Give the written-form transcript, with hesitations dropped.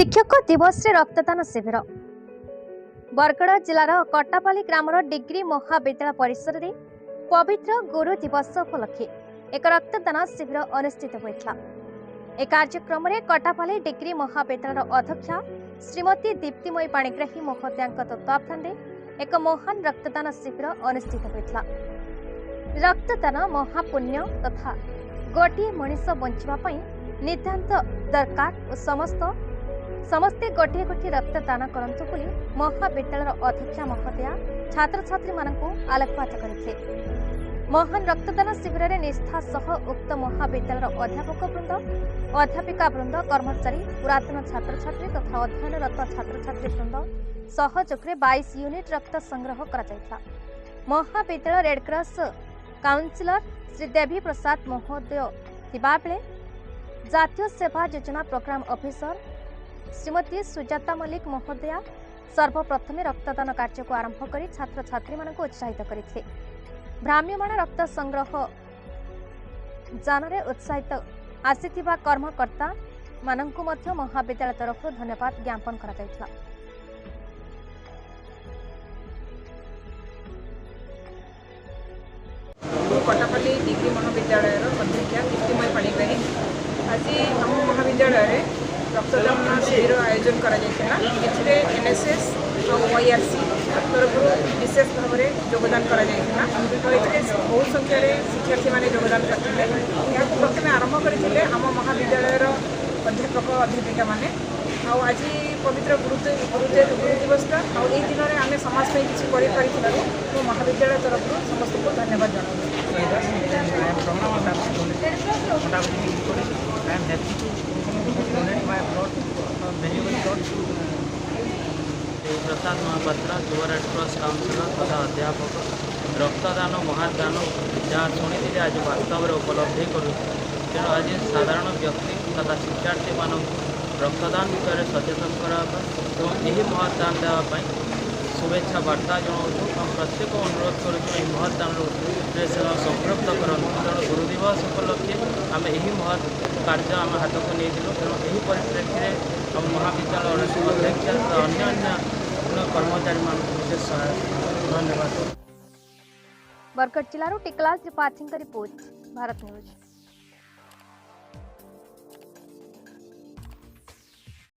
शिक्षक दिवस रे रक्तदान शिविर बरगड़ जिलार कटापाली ग्रामर डिग्री महाविद्यालय परिसर रे पवित्र गुरु दिवस उपलक्षे एक रक्तदान शिविर अनुष्ठित होता। ए कार्यक्रम में कटापाली डिग्री महाविद्यालय अध्यक्षा श्रीमती दीप्तिमयी पाणिग्राही महोदया तत्वावधान एक महान रक्तदान शिविर अनुष्ठित होता। रक्तदान महापुण्य तथा गोटे मनीष बंचापी नितांत दरकार और समस्ते गोटे गोटे रक्तदान करंतु बोली महाविद्यालय अध्यक्षा महोदया छात्र छात्री मानक आलोकपात करते। महान रक्तदान शिविर में निष्ठा सह उक्त महाविद्यालय अध्यापक वृंद अध्यापिका वृंद कर्मचारी पुरातन छात्र छात्री तथा अध्ययनरत छात्र छात्री वृंद सहयोग 22 यूनिट रक्त संग्रह करा। महाविद्यालय रेडक्रॉस काउंसिलर श्री देवी प्रसाद महोदय थिबा बेले जातीय सेवा योजना प्रोग्राम ऑफिसर श्रीमती सुजाता मल्लिक महोदया सर्वप्रथम रक्तदान कार्य को आरंभ कर छात्र छात्री मानक उत्साहित करते। भ्राम्यमाण रक्त संग्रह जान उत्साहित आसीथिबा कर्मकर्ता मानकु मध्य महाविद्यालय तरफ धन्यवाद ज्ञापन करा जायथिला। कटापाली डिग्री महाविद्यालय अध्यक्षा दीप्तिमयी पाणिग्राही आज आम महाविद्यालय रक्तदान शिविर आयोजन करा एनएसएस और वाईआरसी तरफ विशेष भाव में योगदान करा बहुत संख्यार शिक्षार्थी मैंने योगदान करते। प्रथम आरंभ करते आम महाविद्यालय अध्यापक अध्यापिका मैंने आज पवित्र गुरु दिवसटा और दिन में आम समाज में किसी कर महाविद्यालय तरफ समस्त को धन्यवाद प्रसाद महापात्र युवा रेड क्रॉस काउंसिलर तथा अध्यापक रक्तदान महादान जहाँ शुणी आज वास्तव में उपलब्धि करूँ। तेणु आज साधारण व्यक्ति तथा शिक्षार्थी मान रक्तदान विषय सचेतन करने यही महादान देवाई शुभेच्छा वार्ता जनाऊँ और प्रत्येक अनुरोध करुँ महादान संपृक्त करूँ। तेणु गुरु दिवस उपलक्षे आम यही महत् कार्य आम हाथ को नहीं। तेणु यही परिप्रेक्षी में आम महाविद्यालय अध्यक्षा अन्य कर्मचारी मान विशेष सहायता धन्यवाद। बरगड़ जिलार टिकलाल त्रिपाठी रिपोर्ट भारत न्यूज।